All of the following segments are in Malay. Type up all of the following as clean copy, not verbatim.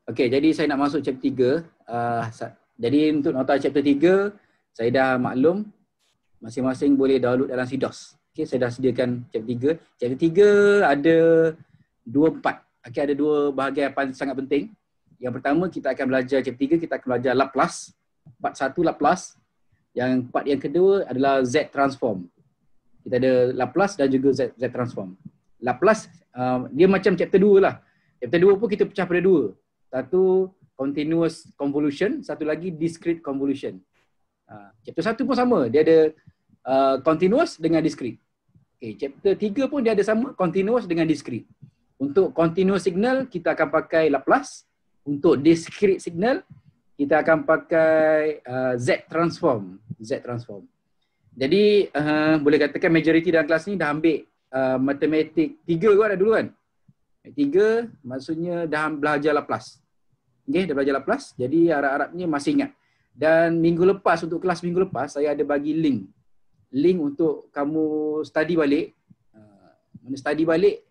Okey, jadi saya nak masuk chapter 3. Jadi untuk nota chapter 3, saya dah maklum masing-masing boleh download dalam CDOS. Okey, saya dah sediakan chapter 3. Chapter 3 ada 2 part. Okey, ada 2 bahagian yang sangat penting. Yang pertama kita akan belajar chapter 3, kita akan belajar Laplace. Part 1 Laplace. Yang part yang kedua adalah Z transform. Kita ada Laplace dan juga Z transform. Laplace dia macam chapter 2 lah. Chapter 2 pun kita pecah pada 2. Satu continuous convolution, satu lagi discrete convolution. Chapter 1 pun sama, dia ada continuous dengan discrete. Okay, chapter 3 pun dia ada sama, continuous dengan discrete. Untuk continuous signal kita akan pakai Laplace. Untuk discrete signal kita akan pakai Z transform. Jadi boleh katakan majoriti dalam kelas ni dah ambil matematik 3 kot dah dulu kan. 3 maksudnya dah belajar Laplace. Okay, dah belajar Laplace, jadi harap-harapnya masih ingat. Dan minggu lepas, untuk kelas minggu lepas, saya ada bagi link untuk kamu study balik. Study balik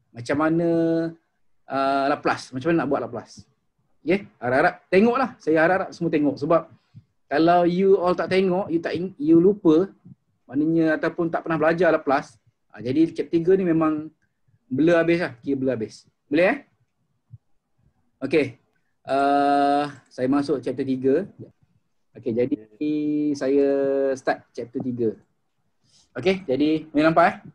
macam mana Laplace, macam mana nak buat Laplace. Okay, harap-harap tengoklah, saya harap-harap semua tengok. Sebab kalau you all tak tengok, you lupa, maknanya ataupun tak pernah belajar Laplace, jadi chapter 3 ni memang blur habis lah, kira blur habis. Boleh Okay. Saya masuk chapter 3. Okey, jadi saya start chapter 3. Okey, jadi boleh nampak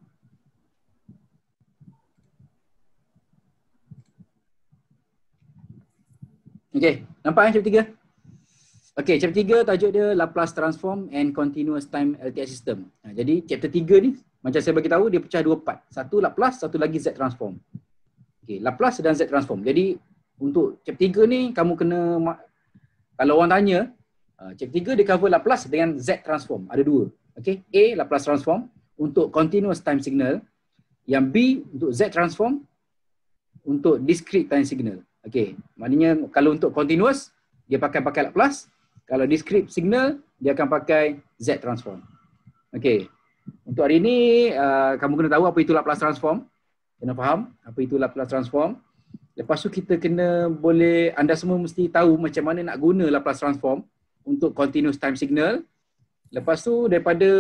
Okey, nampak chapter 3? Okey, chapter 3 tajuk dia Laplace transform and continuous time LTI system. Jadi chapter 3 ni macam saya bagi tahu dia pecah 2 part. Satu Laplace, satu lagi Z transform. Okey, Laplace dan Z transform. Jadi untuk chapter 3 ni kamu kena, kalau orang tanya, chapter 3 dia cover Laplace dengan Z transform. Ada 2. Okay. A, Laplace transform untuk continuous time signal. Yang B untuk Z transform untuk discrete time signal. Okay. Maknanya kalau untuk continuous dia pakai Laplace. Kalau discrete signal dia akan pakai Z transform. Okay. Untuk hari ni kamu kena tahu apa itu Laplace transform. Kena faham apa itu Laplace transform. Lepas tu kita kena anda semua mesti tahu macam mana nak guna Laplace transform untuk continuous time signal. Lepas tu daripada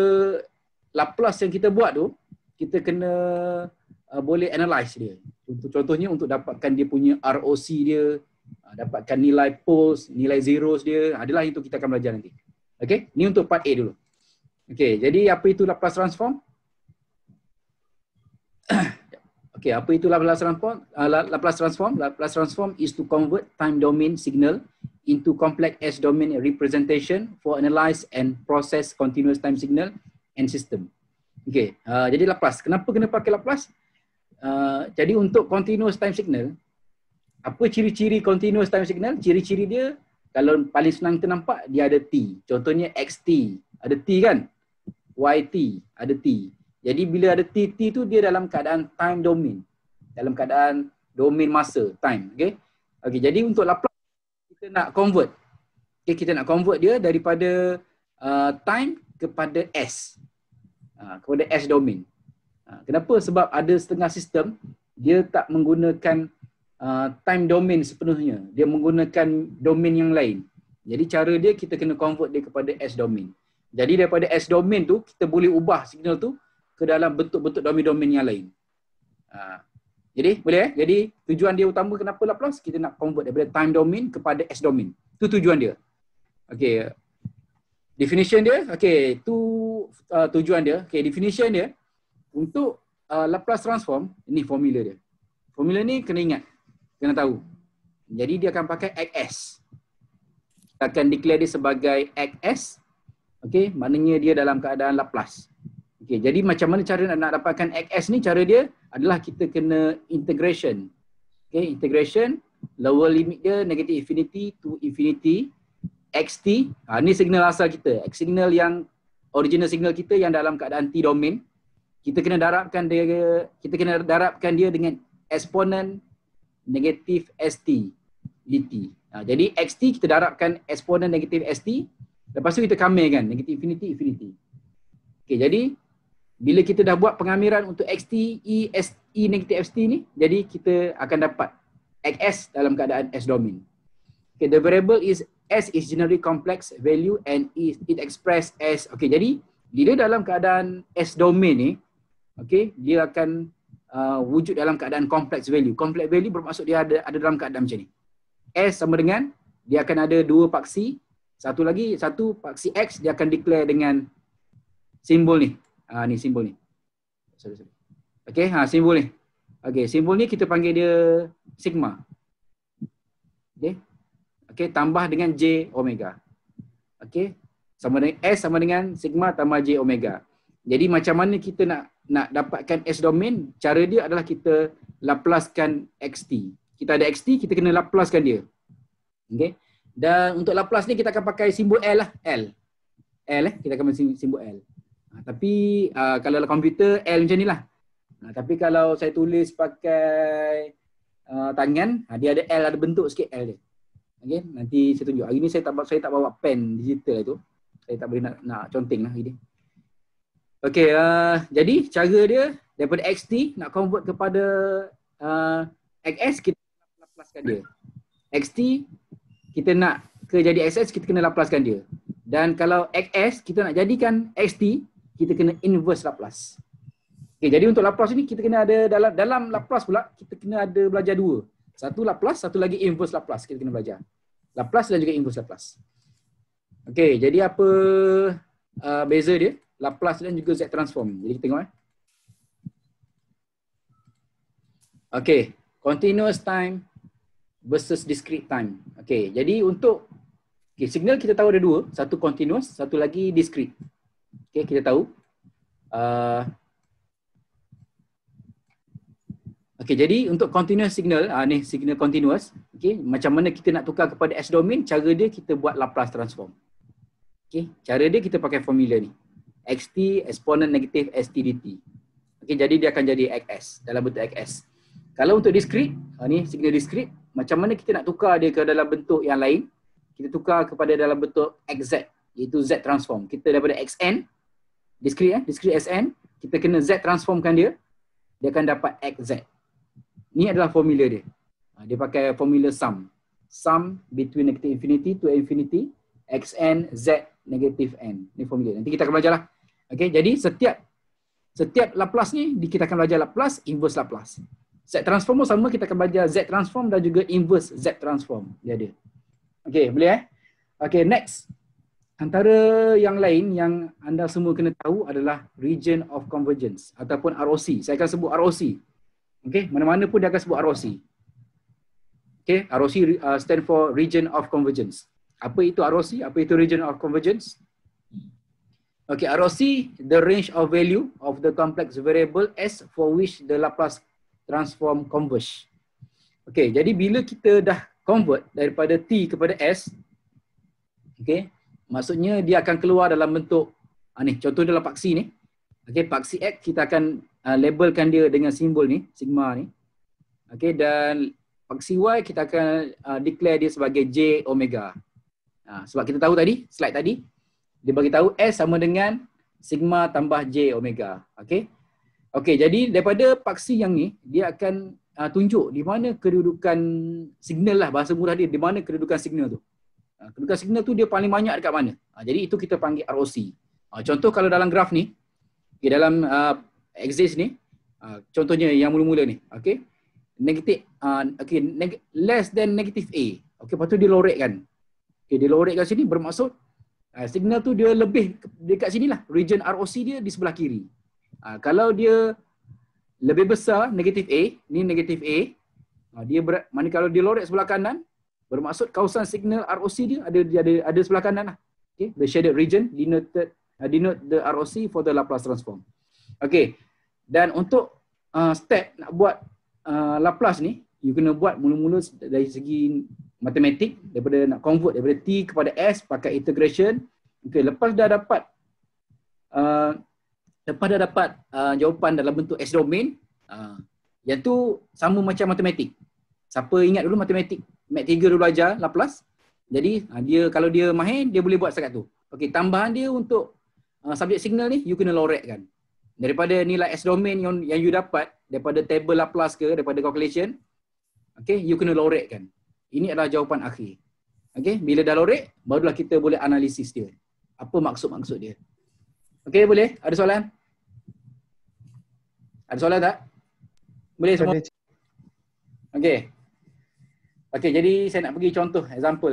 Laplace yang kita buat tu, kita kena boleh analyze dia. Contohnya untuk dapatkan dia punya ROC dia, dapatkan nilai poles, nilai zeros dia, adalah itu kita akan belajar nanti. Okay, ni untuk part A dulu. Okay, jadi apa itu Laplace transform? Okay, apa itu Laplace transform? Laplace transform is to convert time domain signal into complex S domain representation for analyze and process continuous time signal and system. Okay, jadi Laplace. Kenapa kena pakai Laplace? Jadi untuk continuous time signal, apa ciri-ciri continuous time signal? Ciri-ciri dia, kalau paling senang kita nampak, dia ada T. Contohnya XT, ada T kan? YT, ada T. Jadi bila ada T tu dia dalam keadaan time domain. Dalam keadaan domain masa, time. Okay. Okay, jadi untuk Laplace kita nak convert. Okay, kita nak convert dia daripada time kepada S. Kepada S domain. Kenapa? Sebab ada setengah sistem dia tak menggunakan time domain sepenuhnya. Dia menggunakan domain yang lain. Jadi cara dia kita kena convert dia kepada S domain. Jadi daripada S domain tu kita boleh ubah signal tu ke dalam bentuk-bentuk domain-domain yang lain. Jadi boleh Jadi tujuan dia utama kenapa Laplace? Kita nak convert daripada time domain kepada S domain. Itu tujuan dia. Okey. Definition dia, okey, tu tujuan dia. Okey, definition dia untuk Laplace transform, ini formula dia. Formula ni kena ingat. Kena tahu. Jadi dia akan pakai XS. Kita akan declare dia sebagai XS. Okey, maknanya dia dalam keadaan Laplace. Okay, jadi macam mana cara nak dapatkan XS ni? Cara dia adalah kita kena integration. Okay, integration, lower limit dia negative infinity to infinity xt. Ni signal asal kita. Signal yang original signal kita yang dalam keadaan T domain. Kita kena darabkan dia dengan eksponen negatif st dt. Jadi xt kita darabkan eksponen negatif st. Lepas tu kita kamirkan negatif infinity infinity. Okay, jadi bila kita dah buat pengamiran untuk xt, e negatif st ni, jadi kita akan dapat XS dalam keadaan S domain. Okay, the variable is S is generally complex value and it expressed as, okay, jadi bila dalam keadaan S domain ni, okay, dia akan wujud dalam keadaan complex value. Complex value bermaksud dia ada dalam keadaan macam ni. S sama dengan, dia akan ada dua paksi, satu paksi X dia akan declare dengan simbol ni. Ni simbol ni. Sorry. Okay, simbol ni. Okay, simbol ni kita panggil dia sigma. Okay, tambah dengan J omega. Okay, sama dengan S sama dengan sigma tambah J omega. Jadi macam mana kita nak dapatkan S domain? Cara dia adalah kita Laplacekan XT. Kita ada XT, kita kena Laplacekan dia. Okay. Dan untuk Laplace ni kita akan pakai simbol L lah. L. Kita akan pakai simbol L. Tapi kalau dalam komputer L macam ni lah. Tapi kalau saya tulis pakai tangan, dia ada L, ada bentuk sikit L dia. Okay, nanti saya tunjuk. Hari ni saya tak bawa pen digital itu. Saya tak boleh nak conteng lah hari ni. Okay, jadi cara dia daripada XT nak convert kepada XS, kita Laplacekan dia. XT kita nak ke jadi XS, kita kena Laplacekan dia. Dan kalau XS kita nak jadikan XT, kita kena inverse Laplace. Okay, jadi untuk Laplace ni kita kena ada dalam Laplace pula kita kena ada belajar dua. Satu Laplace, satu lagi inverse Laplace kita kena belajar. Laplace dan juga inverse Laplace. Okay, jadi apa beza dia? Laplace dan juga Z transform. Jadi kita tengok Okay, continuous time versus discrete time. Okay, jadi untuk signal kita tahu ada dua, satu continuous, satu lagi discrete. Okay, kita tahu. Okay, jadi untuk continuous signal, ni signal continuous. Okay, macam mana kita nak tukar kepada S domain? Cara dia kita buat Laplace transform. Okay, cara dia kita pakai formula ni. XT exponent negatif ST dt. Okay, jadi dia akan jadi XS dalam bentuk XS. Kalau untuk discrete, ni signal discrete, macam mana kita nak tukar dia ke dalam bentuk yang lain? Kita tukar kepada dalam bentuk XZ, iaitu Z transform. Kita daripada XN, discrete SN, kita kena Z transformkan dia akan dapat XZ. Ni adalah formula dia. Dia pakai formula sum. Sum between negative infinity to infinity, XN, Z, negative N. Ni formula. Nanti kita akan belajar lah. Okay, jadi setiap Laplace ni, kita akan belajar Laplace, inverse Laplace. Z transform sama, kita akan belajar Z transform dan juga inverse Z transform. Dia ada. Okay, boleh Okay, next. Antara yang lain yang anda semua kena tahu adalah region of convergence ataupun ROC. Saya akan sebut ROC. Okay, mana-mana pun dia akan sebut ROC. Okay, ROC stand for region of convergence. Apa itu ROC? Apa itu region of convergence? Okay, ROC, the range of value of the complex variable S for which the Laplace transform converge. Okay, jadi bila kita dah convert daripada T kepada S, okay, maksudnya dia akan keluar dalam bentuk, ni contoh dalam paksi ni. Okay, paksi X kita akan labelkan dia dengan simbol ni, sigma ni. Okay, dan paksi Y kita akan declare dia sebagai J omega. Sebab kita tahu tadi, slide tadi, dia bagi tahu S sama dengan sigma tambah J omega. Okay. Okay, jadi daripada paksi yang ni, dia akan tunjuk di mana kedudukan signal lah, bahasa murah dia, di mana kedudukan signal tu. Kedudukan signal tu dia paling banyak dekat mana. Jadi itu kita panggil ROC. Contoh kalau dalam graf ni, dalam axis ni, contohnya yang mula-mula ni, okay, negatif, less than negative A. Okay, lepas tu dia lorekkan. Okay, dia lorekkan sini bermaksud signal tu dia lebih dekat sini lah. Region ROC dia di sebelah kiri. Kalau dia lebih besar, negatif A, ni negatif A, mana kalau dia lorek sebelah kanan, bermaksud kawasan signal ROC dia ada sebelah kanan lah. Okay, the shaded region denote the ROC for the Laplace transform. Okay, dan untuk step nak buat Laplace ni, you kena buat mula-mula dari segi matematik, daripada nak convert daripada T kepada S pakai integration. Okay, lepas dah dapat jawapan dalam bentuk S domain, yang tu sama macam matematik. Siapa ingat dulu matematik Mat 3 dulu belajar Laplace. Jadi dia kalau dia mahir, dia boleh buat setakat tu. Okey, tambahan dia untuk subjek signal ni, you kena lorekkan. Daripada nilai S domain yang you dapat daripada table Laplace ke, daripada calculation, Okay, you kena lorekkan. Ini adalah jawapan akhir. Okay, bila dah lorek, barulah kita boleh analisis dia. Apa maksud-maksud dia. Okay, boleh? Ada soalan? Ada soalan tak? Boleh semua? Okay. Okay, jadi saya nak pergi contoh, example.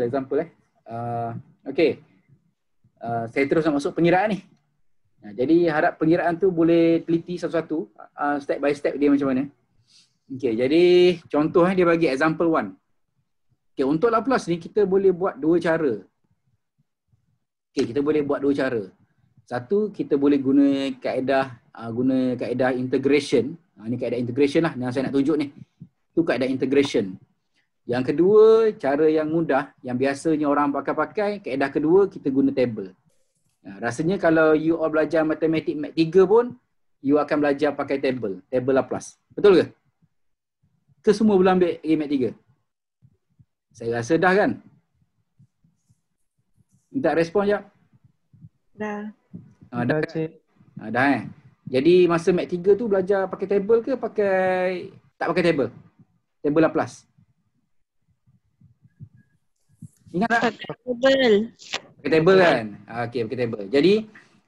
Okay. Saya terus nak masuk pengiraan ni. Jadi harap pengiraan tu boleh teliti satu-satu, step by step dia macam mana. Okay, jadi contoh dia bagi example 1. Okay, untuk Laplace ni kita boleh buat dua cara. Okay, kita boleh buat dua cara. Satu, kita boleh guna kaedah integration. Ni kaedah integration lah yang saya nak tunjuk ni. Itu kaedah integration. Yang kedua, cara yang mudah, yang biasanya orang pakai, kaedah kedua kita guna table. Rasanya kalau you all belajar matematik Mat 3 pun, you akan belajar pakai table Laplace. Betul ke? Ke semua boleh ambil Mat 3? Saya rasa dah kan? Minta respon je. Dah. Dah cik. Dah Jadi masa Mat 3 tu belajar pakai table ke tak pakai table? Table Laplace. Ingat tak? Table. Pakai table kan? Okey, pakai table. Jadi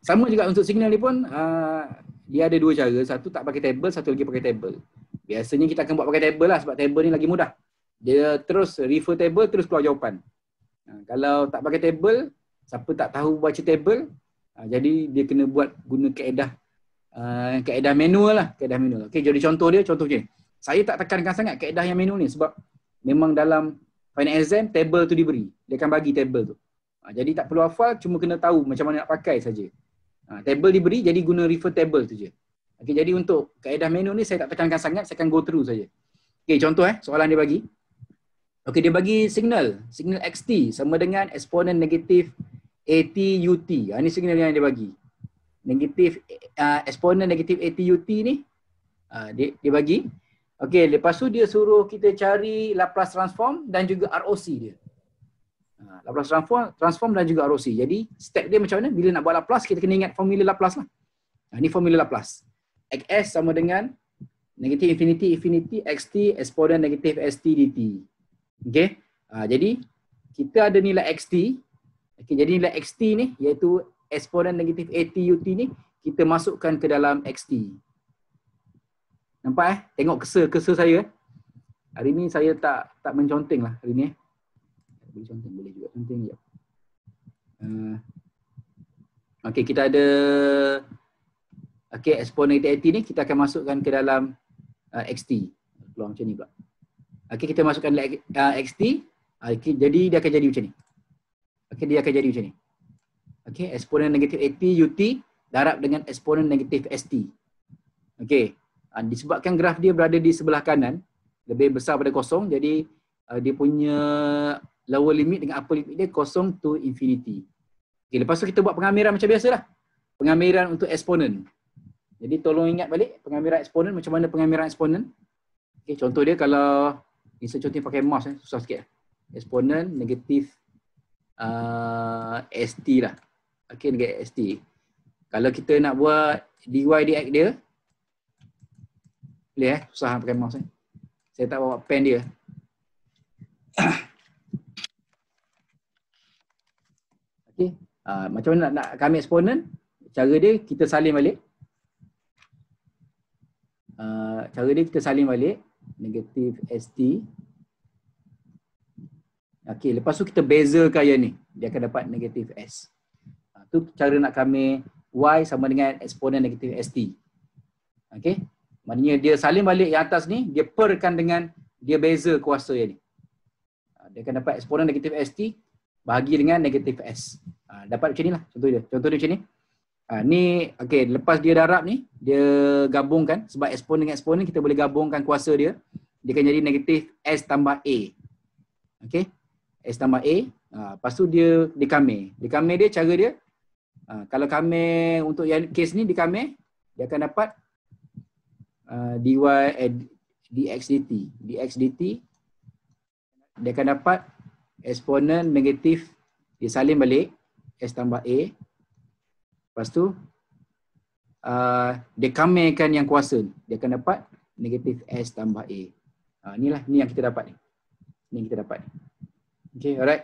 sama juga untuk signal ni pun dia ada dua cara. Satu tak pakai table, satu lagi pakai table. Biasanya kita akan buat pakai table lah sebab table ni lagi mudah. Dia terus refer table, terus keluar jawapan. Kalau tak pakai table, siapa tak tahu baca table, jadi dia kena guna kaedah manual lah. Kaedah manual. Okay, jadi contoh je. Saya tak tekankan sangat kaedah yang manual ni sebab memang dalam final exam, table tu diberi. Dia akan bagi table tu. Jadi tak perlu hafal, cuma kena tahu macam mana nak pakai saja. Table diberi, jadi guna refer table tu je. Okay, jadi untuk kaedah manual ni saya tak tekankan sangat, saya akan go through saja. Okay, contoh soalan dia bagi. Okay, dia bagi signal xt sama dengan eksponen negatif AT UT. Ini signal yang dia bagi. Eksponen negatif AT UT ni dia bagi. Okay, lepas tu dia suruh kita cari Laplace transform dan juga ROC dia. Laplace transform dan juga ROC. Jadi step dia macam mana? Bila nak buat Laplace, kita kena ingat formula Laplace lah. Ini formula Laplace. Xs sama dengan negatif infinity xt eksponen negatif st dt. Okay. Jadi kita ada nilai xt. Okay, jadi nilai xt ni iaitu eksponen negatif at ut ni kita masukkan ke dalam xt. Nampak Tengok kesel saya. Hari ni saya tak menconteng lah hari ni. Boleh conteng, boleh juga conteng je. Okay, kita ada eksponen negatif at ni kita akan masukkan ke dalam xt. Keluar macam ni pula. Okay, kita masukkan xt. Jadi dia akan jadi macam ni. Okay, dia akan jadi macam ni. Okay, eksponen negatif at ut darab dengan eksponen negatif st. Okay, disebabkan graf dia berada di sebelah kanan, lebih besar pada kosong, jadi dia punya lower limit dengan upper limit dia kosong to infinity. Okay, lepas tu kita buat pengamiran macam biasa lah. Pengamiran untuk eksponen. Jadi tolong ingat balik pengamiran eksponen, macam mana pengamiran eksponen. Okay, contoh dia kalau ni saya contoh pakai mouse susah sikit. Eksponen negatif st lah. Okay, negatif st. Kalau kita nak buat dy dx dia, boleh susah pakai mouse Saya tak bawa pen dia. Okay. Macam mana nak kami eksponen? Cara dia kita salin balik. Negatif st. Okay, lepas tu kita bezakan yang ni. Dia akan dapat negatif s. Tu cara nak kami y sama dengan eksponen negatif st. Okay. Maknanya dia salin balik yang atas ni, dia perkan dengan dia beza kuasa yang ni. Dia akan dapat eksponen negatif st bahagi dengan negatif s. Dapat macam ni lah contoh dia. Contoh dia macam ni. Ni okay, lepas dia darab ni, dia gabungkan sebab eksponen dengan eksponen kita boleh gabungkan kuasa dia. Dia akan jadi negatif s tambah a. Okay. S tambah a. Lepas tu dia dikamir. Dikamir dia cara dia. Kalau kamir untuk yang case ni dikamir, dia akan dapat dx dt. Dia akan dapat eksponen negatif, dia salin balik s tambah a. Lepas tu dia kamirkan yang kuasa, dia akan dapat negatif s tambah a. Inilah, ni yang kita dapat ni. Ni yang kita dapat. Okay, alright.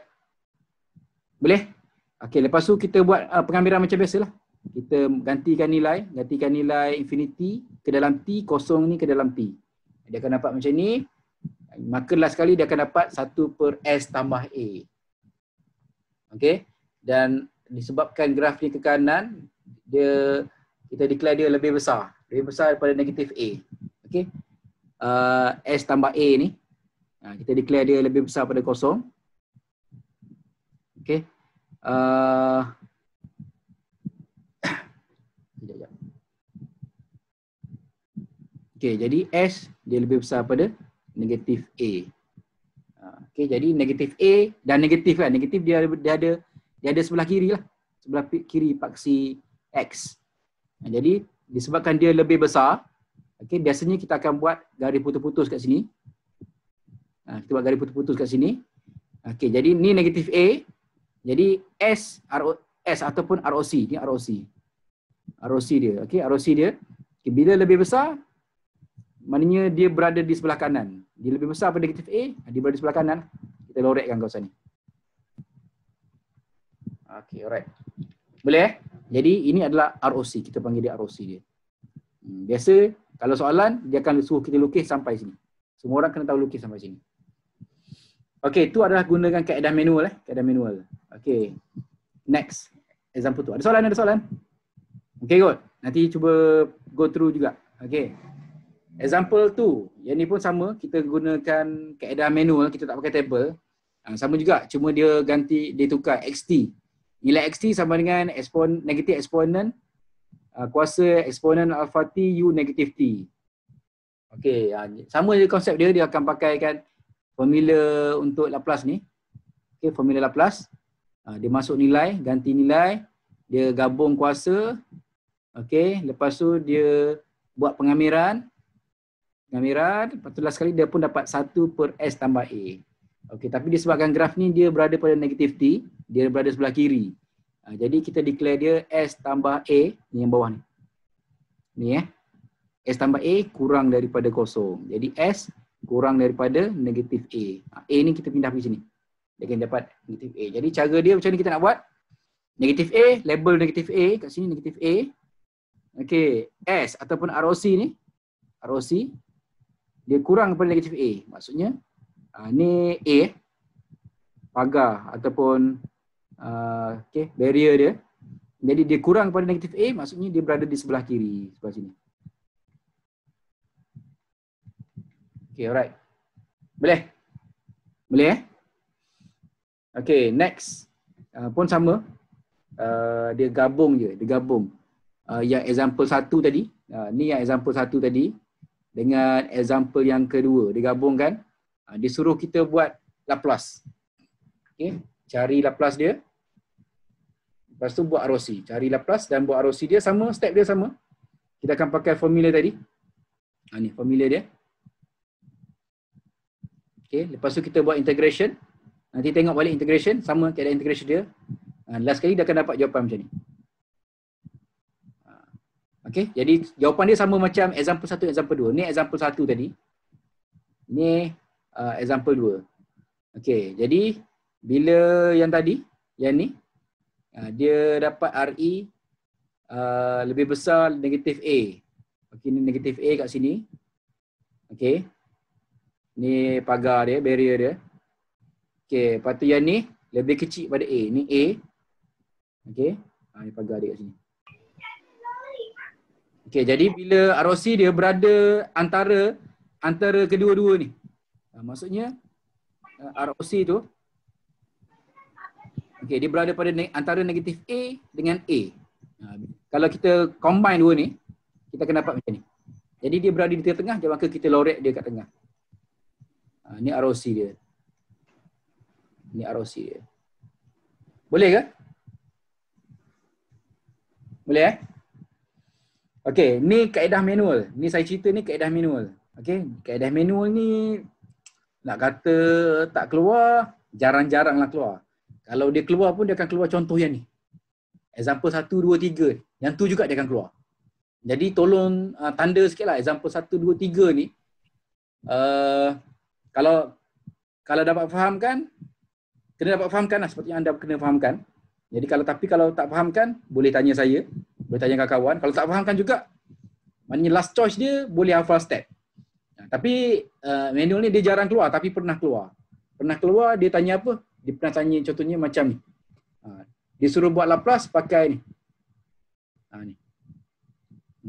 Boleh? Okay, lepas tu kita buat pengambilan macam biasalah. Kita gantikan nilai infinity ke dalam T, kosong ni ke dalam T. Dia akan dapat macam ni. Maka last kali dia akan dapat 1/S tambah A. Okay. Dan disebabkan graf ni ke kanan, kita declare dia lebih besar. Lebih besar daripada negatif A. Okay. S tambah A ni. Kita declare dia lebih besar pada kosong. Okay. Okay, jadi S dia lebih besar pada negatif A. Okay, jadi negatif A dan negatif kan. Negatif dia ada sebelah kiri lah. Sebelah kiri paksi X. Jadi disebabkan dia lebih besar, okay, biasanya kita akan buat garis putus-putus kat sini. Kita buat garis putus-putus kat sini. Okay, jadi ni negatif A. Jadi S ataupun ROC. Ni ROC. ROC dia. Okay, ROC dia. Okay, bila lebih besar, maknanya dia berada di sebelah kanan. Dia lebih besar pada negatif A, dia berada di sebelah kanan. Kita lorekkan kawasan ni. Okay, alright. Boleh? Jadi ini adalah ROC. Kita panggil dia ROC dia. Biasa kalau soalan, dia akan suruh kita lukis sampai sini. Semua orang kena tahu lukis sampai sini. Okay, itu adalah gunakan kaedah manual. Kaedah manual. Okay. Next. Example tu. Ada soalan? Okay, good. Nanti cuba go through juga. Okay. Example tu, yang ni pun sama, kita gunakan kaedah manual, kita tak pakai table. Sama juga, cuma dia tukar XT. Nilai XT sama dengan negatif eksponen kuasa eksponen alpha T U negatif T. Okey, sama je konsep dia akan pakaikan formula untuk Laplace ni. Okey, formula Laplace. Dia masuk nilai, ganti nilai, dia gabung kuasa. Okey, lepas tu dia buat pengamiran, lepas tu last kali dia pun dapat 1/S tambah A. Okey, tapi disebabkan graf ni dia berada pada negatif T, dia berada sebelah kiri. Jadi kita declare dia S tambah A, ni yang bawah ni. Ni S tambah A kurang daripada kosong. Jadi S kurang daripada negatif A. A ni kita pindah pergi sini. Dia akan dapat negatif A. Jadi cara dia macam ni kita nak buat. Negatif A, label negatif A, kat sini negatif A. Okey, S ataupun ROC ni, ROC, dia kurang daripada negatif A. Maksudnya, ni A, pagar ataupun okay, barrier dia. Jadi dia kurang daripada negatif A, maksudnya dia berada di sebelah kiri, sebelah sini. Okay, alright. Boleh? Boleh Okay, next. Pun sama. Dia gabung je, yang example 1 tadi, ni yang example 1 tadi dengan example yang kedua, digabungkan. Dia suruh kita buat Laplace. Okay, cari Laplace dia. Lepas tu buat ROC. Cari Laplace dan buat ROC dia sama, step dia sama. Kita akan pakai formula tadi. Ni formula dia. Okay, lepas tu kita buat integration. Nanti tengok balik integration, sama tiada integration dia. Last kali dia akan dapat jawapan macam ni. Okay, jadi jawapan dia sama macam example 1, example 2. Ni example 1 tadi. Ni example 2. Okay, jadi bila yang tadi, yang ni, dia dapat RE lebih besar negatif A. Okay, ni negatif A kat sini. Okay. Ni pagar dia, barrier dia. Okay, lepas tu yang ni lebih kecil pada A. Ni A. Okay, ni pagar dia kat sini. Okay, jadi bila ROC dia berada antara kedua-dua ni. Maksudnya ROC tu, okay, dia berada pada antara negatif A dengan A. Kalau kita combine dua ni, kita akan dapat macam ni. Jadi dia berada di tengah-tengah, maka kita lorek dia kat tengah. Ni ROC dia. Ni ROC dia. Boleh ke? Boleh Okey, ni kaedah manual. Ni saya cerita ni kaedah manual. Okey, kaedah manual ni nak kata tak keluar, jarang-jaranglah keluar. Kalau dia keluar pun dia akan keluar contoh yang ni. Example 1, 2, 3. Yang tu juga dia akan keluar. Jadi tolong tanda sikitlah example 1, 2, 3 ni. Kalau dapat fahamkan, kena dapat fahamkan lah seperti yang anda kena fahamkan. Jadi kalau tak fahamkan, boleh tanya saya, boleh tanya kawan-kawan. Kalau tak fahamkan juga, maknanya last choice dia boleh hafal step. Tapi manual ni dia jarang keluar, tapi pernah keluar. Pernah keluar, dia tanya apa? Dia pernah tanya contohnya macam ni. Dia suruh buat Laplace pakai ni. Ni.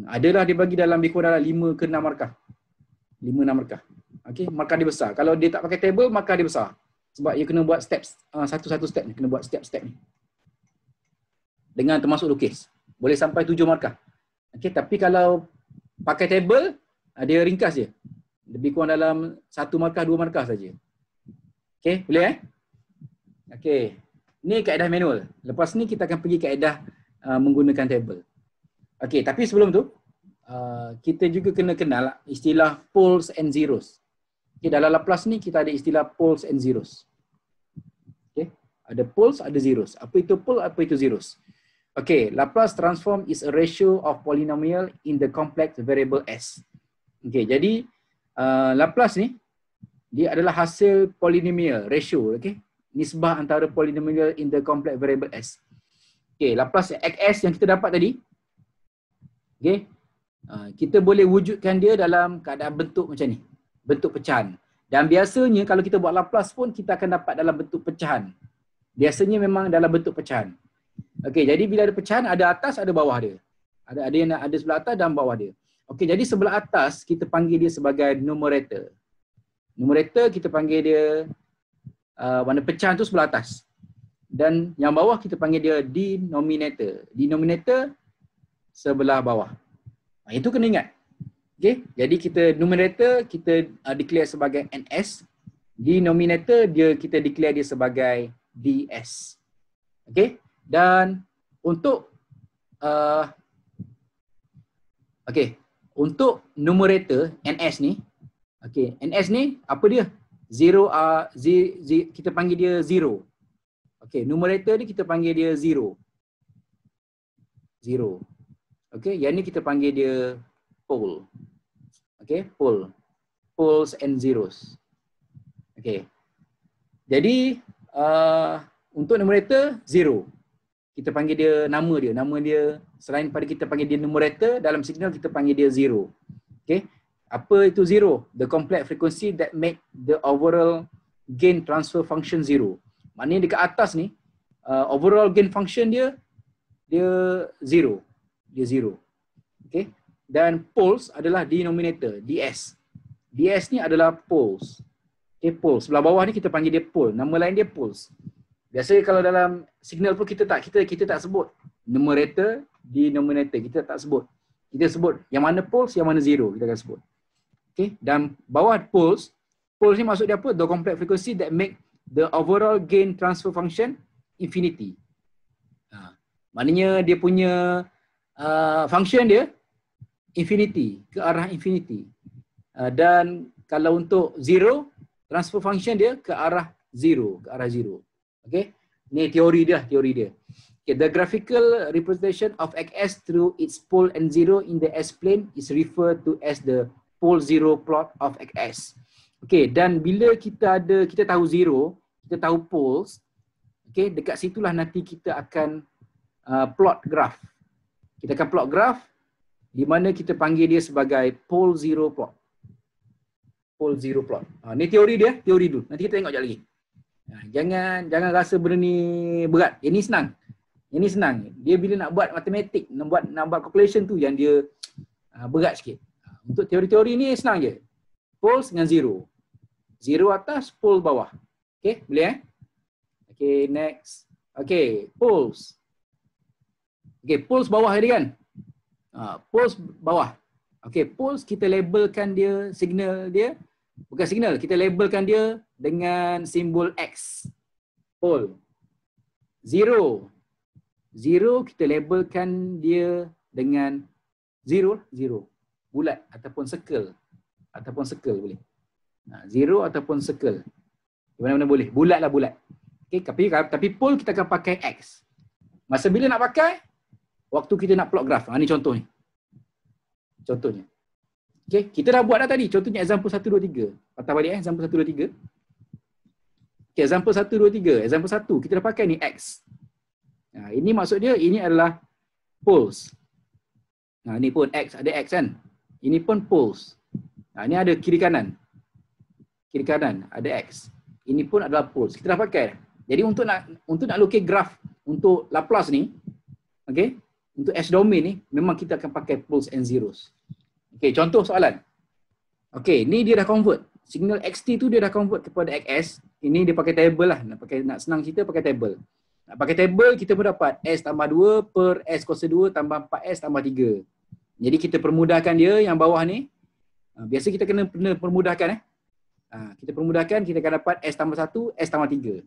Adalah dia bagi dalam lebih kurang dalam 5 ke 6 markah. 5-6 markah. Okey, markah dia besar. Kalau dia tak pakai table, markah dia besar. Sebab dia kena buat steps, satu-satu step ni, kena buat step-step ni. Dengan termasuk lukis. Boleh sampai 7 markah. Okey, tapi kalau pakai table, dia ringkas je. Lebih kurang dalam 1 markah, 2 markah saja. Okey, boleh Okey. Ni kaedah manual. Lepas ni kita akan pergi kaedah menggunakan table. Okey, tapi sebelum tu kita juga kena kenal istilah poles and zeros. Okay, dalam Laplace ni kita ada istilah poles and zeros. Okay, ada poles, ada zeros. Apa itu pole, apa itu zeros? Okay, Laplace transform is a ratio of polynomial in the complex variable s. Okay, jadi Laplace ni dia adalah hasil polynomial ratio. Okay, nisbah antara polynomial in the complex variable s. Okay, Laplace xs yang kita dapat tadi. Okay, kita boleh wujudkan dia dalam keadaan bentuk macam ni. Bentuk pecahan. Dan biasanya kalau kita buat Laplace pun kita akan dapat dalam bentuk pecahan. Biasanya memang dalam bentuk pecahan. Okey, jadi bila ada pecahan, ada atas, ada bawah dia. Ada yang ada sebelah atas dan bawah dia. Okey, jadi sebelah atas kita panggil dia sebagai numerator. Numerator kita panggil dia mana pecahan tu sebelah atas. Dan yang bawah kita panggil dia denominator. Denominator sebelah bawah. Itu kena ingat. Okay, jadi kita numerator kita declare sebagai NS, denominator kita declare dia sebagai DS. Okay, dan untuk untuk numerator NS ni, NS ni apa dia? Zero, kita panggil dia zero. Numerator ni kita panggil dia zero. Yang ni kita panggil dia pole. Pole. Poles and zeros. Jadi untuk numerator zero. Kita panggil dia nama dia. Nama dia selain pada kita panggil dia numerator, dalam signal kita panggil dia zero. Apa itu zero? The complex frequency that make the overall gain transfer function zero. Maknanya dekat atas ni overall gain function dia zero. Dia zero. Dan poles adalah denominator, DS. DS ni adalah poles. Poles. Sebelah bawah ni kita panggil dia pole. Nama lain dia poles. Biasanya kalau dalam signal pun kita tak sebut numerator, denominator. Kita tak sebut. Kita sebut yang mana poles, yang mana zero kita akan sebut. Dan bawah poles ni maksud dia apa? The complex frequency that make the overall gain transfer function infinity. Maknanya dia punya function dia infinity, ke arah infinity. Dan kalau untuk zero, transfer function dia ke arah zero, Ni teori dia. The graphical representation of xs through its pole and zero in the s-plane is referred to as the pole zero plot of xs. Dan bila kita tahu zero, kita tahu poles, dekat situlah nanti kita akan plot graph. Kita akan plot graph di mana kita panggil dia sebagai pole zero plot. Pole zero plot. Ni teori dia, teori dulu. Nanti kita tengok sekejap lagi. Jangan rasa benda ni berat. Ini senang. Dia bila nak buat matematik, nak buat calculation tu yang dia berat sikit. Untuk teori-teori ni senang je. Poles dengan zero. Zero atas, pole bawah. Boleh next. Poles. Poles bawah tadi kan? Poles bawah. Poles kita labelkan dia, signal dia. Bukan signal, kita labelkan dia dengan simbol X. Pole. Zero. Zero kita labelkan dia dengan zero. Bulat ataupun circle. Boleh. Zero ataupun circle. Di mana-mana boleh. Bulat. Tapi pole kita akan pakai X. Masa bila nak pakai? Waktu kita nak plot graph. Ni contohnya. Okay, kita dah buat dah tadi. Contohnya example 1, 2, 3. Patah balik example 1, 2, 3. Okay, example 1, 2, 3. Example 1, kita dah pakai ni X. Ini maksud dia, ini adalah poles. Ni pun X, ada X kan. Ini pun poles. Ini ada kiri kanan. Kiri kanan, ada X. Ini pun adalah poles. Kita dah pakai. Jadi untuk nak locate graph untuk Laplace ni, okay, untuk S domain ni, memang kita akan pakai poles and zeros. Okay, contoh soalan. Okay, ni dia dah convert. Signal XT tu dia dah convert kepada XS. Ini dia pakai table lah. Nak senang cerita pakai table. Nak pakai table, kita pun dapat S tambah 2 per S kuasa 2 tambah 4S tambah 3. Jadi kita permudahkan dia yang bawah ni. Biasa kita kena permudahkan. Kita permudahkan, kita akan dapat S tambah 1, S tambah 3.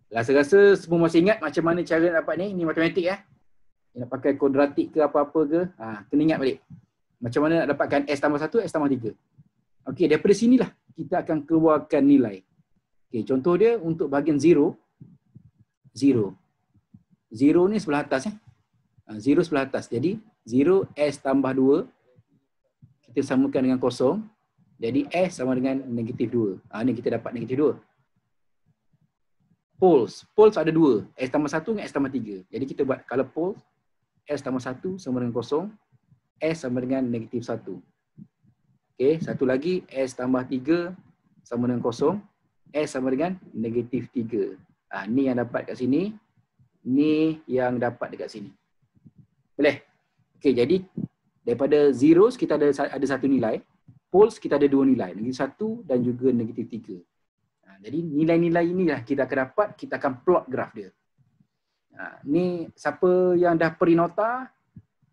Rasa-rasa semua masih ingat macam mana cara dapat ni. Ini matematik ya. Nak pakai kuadratik ke apa-apa ke. Kena ingat balik. Macam mana nak dapatkan S tambah 1, S tambah 3. Okey, daripada sinilah kita akan keluarkan nilai. Okey, contoh dia untuk bahagian 0. 0 ni sebelah atas ya. 0 sebelah atas. Jadi 0 S tambah 2 kita samakan dengan kosong. Jadi S sama dengan negatif 2. Ni kita dapat negatif 2. Poles ada 2. S tambah 1 dengan S tambah 3. Jadi kita buat kalau poles S tambah 1 sama dengan kosong. S sama dengan negatif 1. Okey, satu lagi S tambah 3 sama dengan kosong. S sama dengan negatif 3. Ni yang dapat kat sini. Ni yang dapat dekat sini. Boleh? Okey, jadi daripada zeros kita ada satu nilai. Poles kita ada 2 nilai. Negatif 1 dan juga negatif 3. Jadi nilai-nilai inilah kita akan dapat, kita akan plot graf dia. Ni siapa yang dah print nota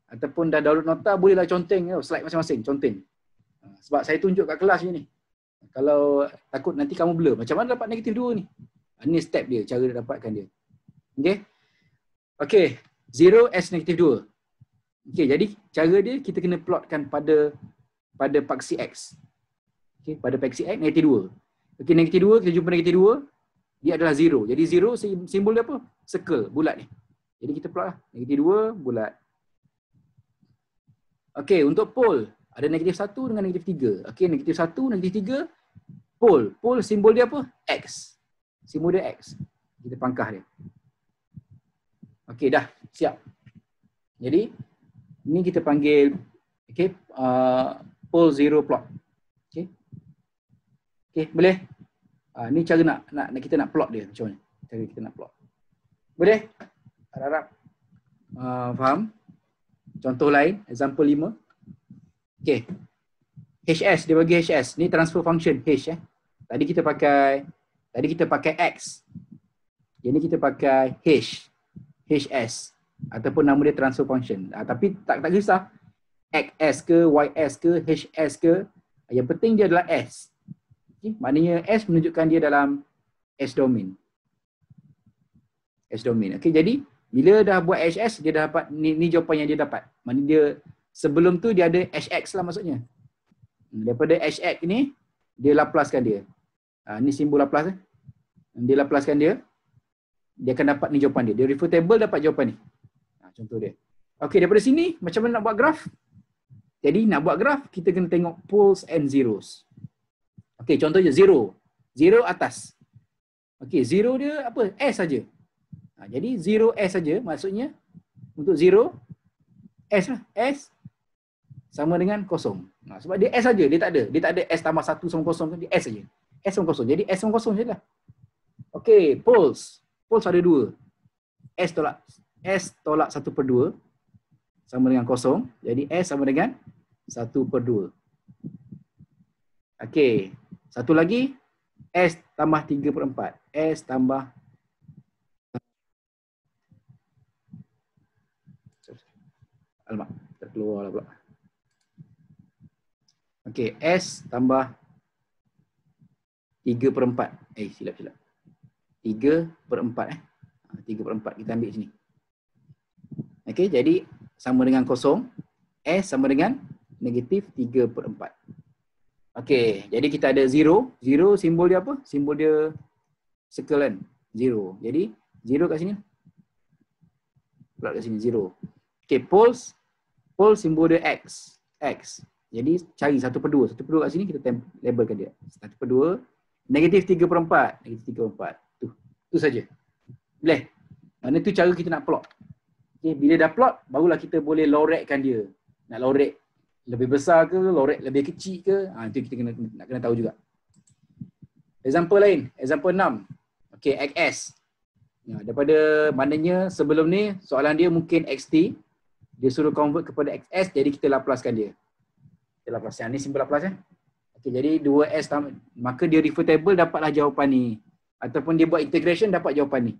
ataupun dah download nota, bolehlah conteng slide masing-masing, conteng. Sebab saya tunjuk kat kelas je ni. Kalau takut nanti kamu blur, macam mana dapat negatif 2 ni? Ni step dia, cara dia dapatkan dia. Okey. Okey, 0 S negatif 2. Okey, jadi cara dia kita kena plotkan pada paksi X. Okey, pada paksi X negatif 2. Okey, negatif 2, kita jumpa negatif 2, dia adalah 0. Jadi 0 simbol dia apa? Circle, bulat ni. Jadi kita plot lah. Negatif 2, bulat. Okey, untuk pole, ada negatif 1 dengan negatif 3. Okey, negatif 1, negatif 3, pole. Pole simbol dia apa? X. Simbol dia X. Kita pangkah dia. Okey, dah. Siap. Jadi, ni kita panggil pole zero plot. Okey, boleh? Ni cara nak kita nak plot dia macam mana? Cara kita nak plot. Boleh? Harap faham? Contoh lain, example 5. Okey. HS, dia bagi HS. Ni transfer function H . Tadi kita pakai X. Jadi kita pakai H. HS ataupun nama dia transfer function. Tapi tak kisah XS ke, YS ke, HS ke. Yang penting dia adalah S. Okay. Maknanya S menunjukkan dia dalam S domain. S domain. Okey, jadi bila dah buat HS, dia dah dapat ni jawapan yang dia dapat. Maknanya dia sebelum tu dia ada HX lah maksudnya. Daripada HX ni dia Laplacekan dia. Ni simbol Laplace . Dia Laplacekan dia akan dapat ni jawapan dia. Dia refer table dapat jawapan ni. Contoh dia. Okey, daripada sini macam mana nak buat graf? Jadi nak buat graf kita kena tengok poles and zeros. Okey, contohnya 0. 0 atas. Okey, 0 dia apa? S saja. Jadi 0 S saja, maksudnya untuk 0 S lah. S sama dengan kosong. Sebab dia S saja, dia tak ada S tambah 1 sama kosong, dia S saja. S sama kosong. Jadi S sama kosong sajalah. Okey, poles. Poles ada 2. S tolak 1/2 sama dengan kosong. Jadi S sama dengan 1/2. Okey. Satu lagi, S tambah 3/4. S tambah alamak, terkeluar lah pula. Okey, S tambah 3/4. Silap. 3/4 3/4 kita ambil sini. Okey, jadi sama dengan kosong. S sama dengan negatif 3/4. Okey, jadi kita ada 0. 0 simbol dia apa? Simbol dia circle kan? 0. Jadi 0 kat sini. Plot kat sini 0. Okey, poles simbol dia X. X. Jadi cari 1/2. 1/2 kat sini kita labelkan dia. 1/2. Negatif 3/4. Negatif 3/4. Tu saja. Boleh? Mana tu cara kita nak plot. Okay, bila dah plot, barulah kita boleh lorekkan dia. Nak lorek lebih besar ke, lorek lebih kecil ke, itu kita nak kena tahu juga. Example lain, example 6. Okay, XS. Daripada maknanya sebelum ni soalan dia mungkin XT, dia suruh convert kepada XS, jadi kita laplaskan dia. Kita laplas. Yang ni simple laplas Okay, jadi 2S maka dia refer table dapatlah jawapan ni. Ataupun dia buat integration dapat jawapan ni.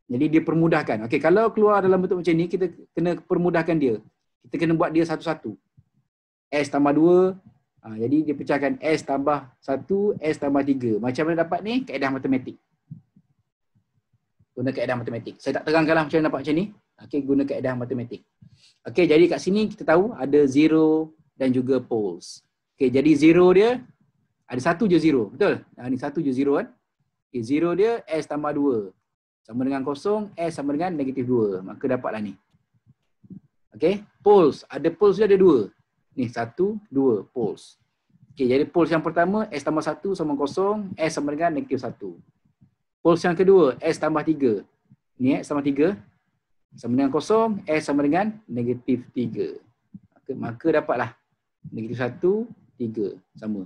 Jadi dia permudahkan. Okay, kalau keluar dalam bentuk macam ni, kita kena permudahkan dia. Kita kena buat dia satu-satu. S tambah 2. Jadi dia pecahkan S tambah 1, S tambah 3. Macam mana dapat ni? Kaedah matematik. Guna kaedah matematik. Saya tak terangkanlah macam mana dapat macam ni. Okay, guna kaedah matematik. Okay, jadi kat sini kita tahu ada zero dan juga poles. Okay, jadi zero dia, ada satu je zero. Betul? Ni satu je zero kan? Okay, zero dia S tambah 2. Sama dengan kosong, S sama dengan negatif 2. Maka dapatlah ni. Okay, poles. Ada poles dia ada 2. Ni 1, 2, poles. Okay, jadi poles yang pertama, S tambah 1 sama kosong, S sama dengan negatif 1. Poles yang kedua, S tambah 3. Ni S tambah 3. Sama dengan kosong, S sama dengan negatif 3. Maka dapatlah negatif 1, 3. Sama.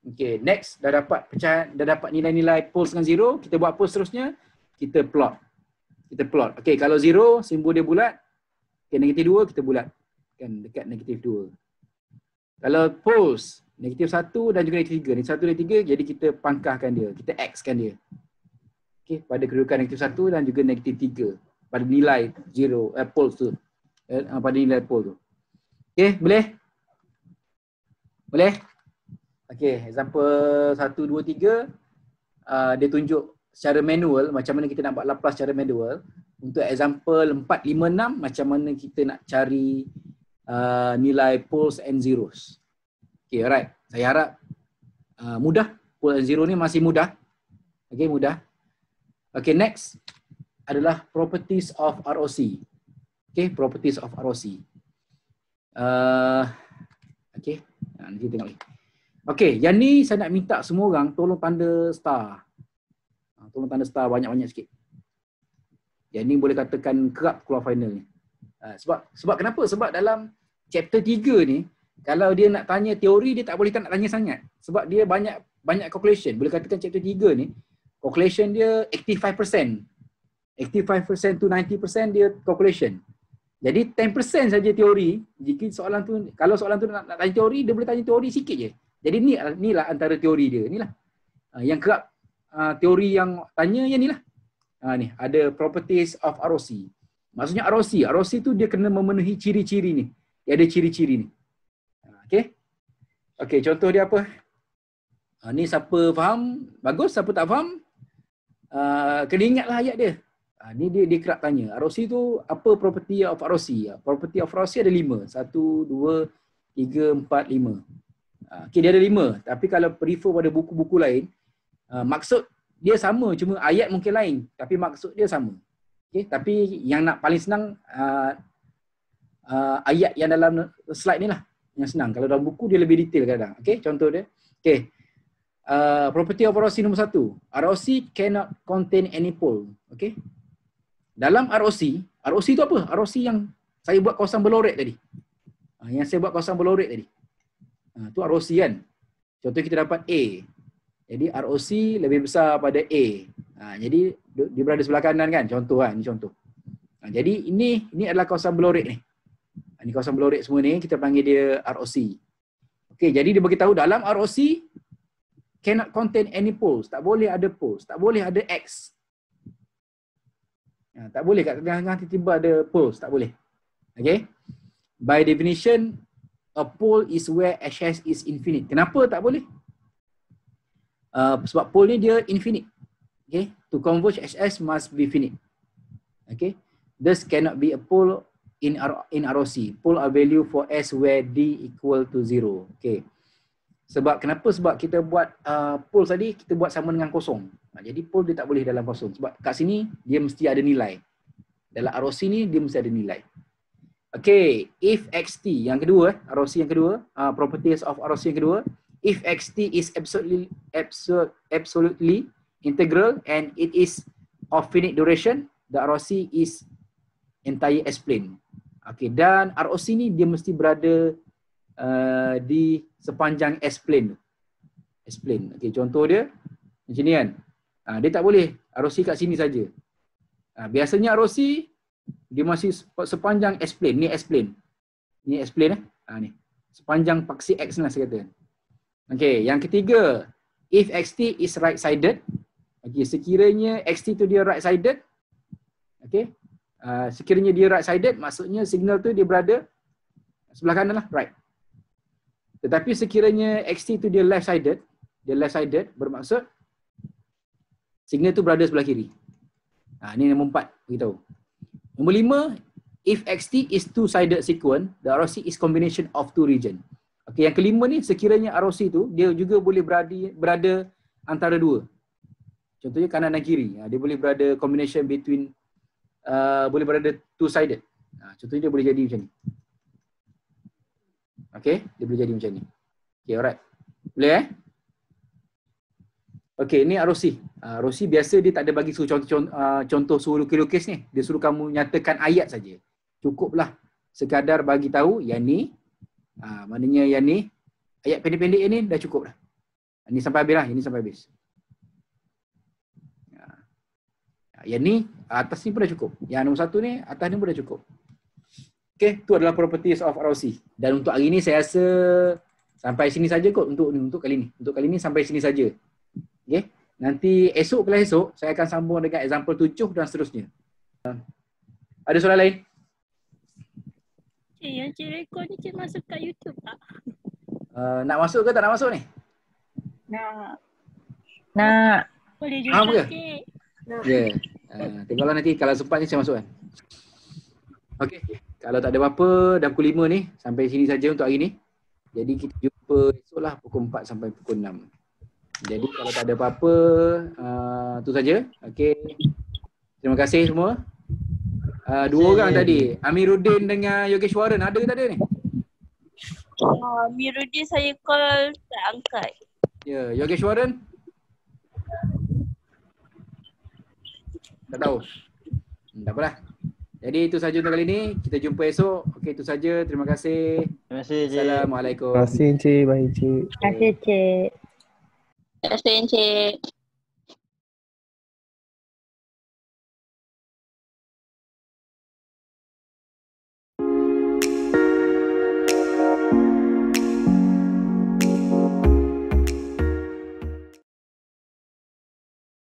Okay, next dah dapat nilai-nilai poles dengan zero, kita buat apa seterusnya? Kita plot. Okay, kalau zero, simbol dia bulat. Okay, negatif 2 kita bulat. Kan dekat negatif 2. Kalau poles, negatif 1 dan juga negatif 3. Negatif 1 dan 3, jadi kita pangkahkan dia. Kita X-kan dia. Okay, pada kedudukan negatif 1 dan juga negatif 3. Pada nilai zero, poles tu. Pada nilai pole tu. Okay, boleh? Boleh? Okay, example 1, 2, 3. Dia tunjuk secara manual macam mana kita nak buat Laplace secara manual. Untuk example 4, 5, 6 macam mana kita nak cari nilai poles and zeros. Okay, alright. Saya harap mudah. Pole and zero ni masih mudah. Okay, mudah. Okay, next adalah properties of ROC. Okay, properties of ROC. Okay, nanti tengok lagi. Okay, yang ni saya nak minta semua orang tolong tanda star. Tolong tanda star banyak-banyak sikit. Yang ni boleh katakan kerap keluar final ni. Sebab kenapa? Sebab dalam chapter 3 ni, kalau dia nak tanya teori, dia tak boleh tak nak tanya sangat. Sebab dia banyak calculation. Boleh katakan chapter 3 ni, calculation dia 85%. 85% to 90% dia calculation. Jadi 10% saja teori. Jika soalan tu, kalau soalan tu nak tanya teori, dia boleh tanya teori sikit je. Jadi ni lah antara teori dia. Inilah. Yang kerap teori yang tanya yang ni lah. Ni ada properties of ROC. Maksudnya ROC tu dia kena memenuhi ciri-ciri ni. Dia ada ciri-ciri ni. Okey. Okey, contoh dia apa? Ni siapa faham? Bagus. Siapa tak faham? Kena ingatlah ayat dia. Ni dia kerap tanya. ROC tu apa property of ROC? Property of ROC ada 5. 1, 2, 3, 4, 5. Okay, dia ada 5. Tapi kalau refer pada buku-buku lain, maksud dia sama, cuma ayat mungkin lain. Tapi maksud dia sama. Okay, tapi yang nak paling senang ayat yang dalam slide ni lah. Yang senang. Kalau dalam buku dia lebih detail kadang. Okay, contoh dia. Okay. Property of ROC nombor 1. ROC cannot contain any pole. Okay. Dalam ROC tu apa? ROC yang saya buat kawasan berlorek tadi. Yang saya buat kawasan berlorek tadi. Tu ROC kan. Contoh kita dapat A. Jadi ROC lebih besar pada A. Jadi dia berada sebelah kanan kan. Contoh kan. Ini contoh. Jadi ini adalah kawasan berlorek ni. Ini kawasan berlorek semua ni. Kita panggil dia ROC. Okey, jadi dia beritahu dalam ROC cannot contain any poles. Tak boleh ada poles. Tak boleh ada X. Tak boleh kat tengah-tengah tiba-tiba ada poles. Tak boleh. Okay. By definition, a pole is where HS is infinite. Kenapa tak boleh? Sebab pole ni dia infinite. Okay. To converge HS must be finite. Okay. Thus cannot be a pole in ROC. Pole are value for S where D equal to 0. Okay. Sebab kenapa? Sebab kita buat pole tadi, kita buat sama dengan kosong. Jadi pole dia tak boleh dalam kosong. Sebab kat sini dia mesti ada nilai. Dalam ROC ni dia mesti ada nilai. Okay, if xt yang kedua, ROC yang kedua, properties of ROC yang kedua, if xt is absolutely integral and it is of finite duration, the ROC is entire S-plane. Okay, dan ROC ni dia mesti berada di sepanjang S-plane. S-plane. Okay, contoh dia macam ni kan. Dia tak boleh ROC kat sini saja. Biasanya ROC dia masih sepanjang S-plane. Ni S-plane. Ni S-plane ni. Sepanjang paksi X lah saya kata. Okay, yang ketiga, if xt is right-sided. Okay, sekiranya xt tu dia right-sided. Okay. Sekiranya dia right-sided, maksudnya signal tu dia berada sebelah kanan lah, right. Tetapi sekiranya xt tu dia left-sided, bermaksud signal tu berada sebelah kiri. Ni nombor 4 beritahu. Nombor 5, if xt is two-sided sequence, the ROC is combination of two region. Okay, yang kelima ni, sekiranya ROC tu dia juga boleh berada antara dua. Contohnya kanan dan kiri. Dia boleh berada combination between boleh berada two-sided. Contohnya dia boleh jadi macam ni. Okay, dia boleh jadi macam ni. Okay, alright. Boleh Okay, ni ROC. ROC biasa dia tak ada bagi contoh suruh lukis ni. Dia suruh kamu nyatakan ayat saja. Cukuplah sekadar bagi tahu yang ni. Maknanya yang ni ayat pendek-pendek ni dah cukup dah. Ini sampai habis lah. Ini sampai habis. Yang ni atas ni pun dah cukup. Yang nombor 1 ni atas ni pun dah cukup. Okay, tu adalah properties of ROC. Dan untuk hari ni saya rasa sampai sini saja kot untuk kali ni. Untuk kali ni sampai sini saja. Okay. Nanti esok kelas esok saya akan sambung dengan example 7 dan seterusnya. Ada soalan lain? Yang Cik rekod ni Cik masuk kat YouTube tak? Nak masuk ke tak nak masuk ni? Nak. Boleh juga Cik. Ya. Tengoklah nanti kalau sempat ni saya masuk kan. Okey. Kalau tak ada apa-apa dah pukul 5 ni sampai sini saja untuk hari ni. Jadi kita jumpa esoklah pukul 4 sampai pukul 6. Jadi kalau tak ada apa-apa tu saja. Okey. Terima kasih semua. Dua orang tadi, Amiruddin dengan Yogeshwaran, ada ke tak ada ni? Amiruddin saya call tak angkat. Ya, Yogeshwaran? Tak tahu. Tak apalah. Jadi itu saja untuk kali ni. Kita jumpa esok. Okey, itu saja. Terima kasih. Terima kasih, Cik. Assalamualaikum. Terima kasih, Encik. Baik, Encik. Terima kasih Cik. Terima kasih Encik.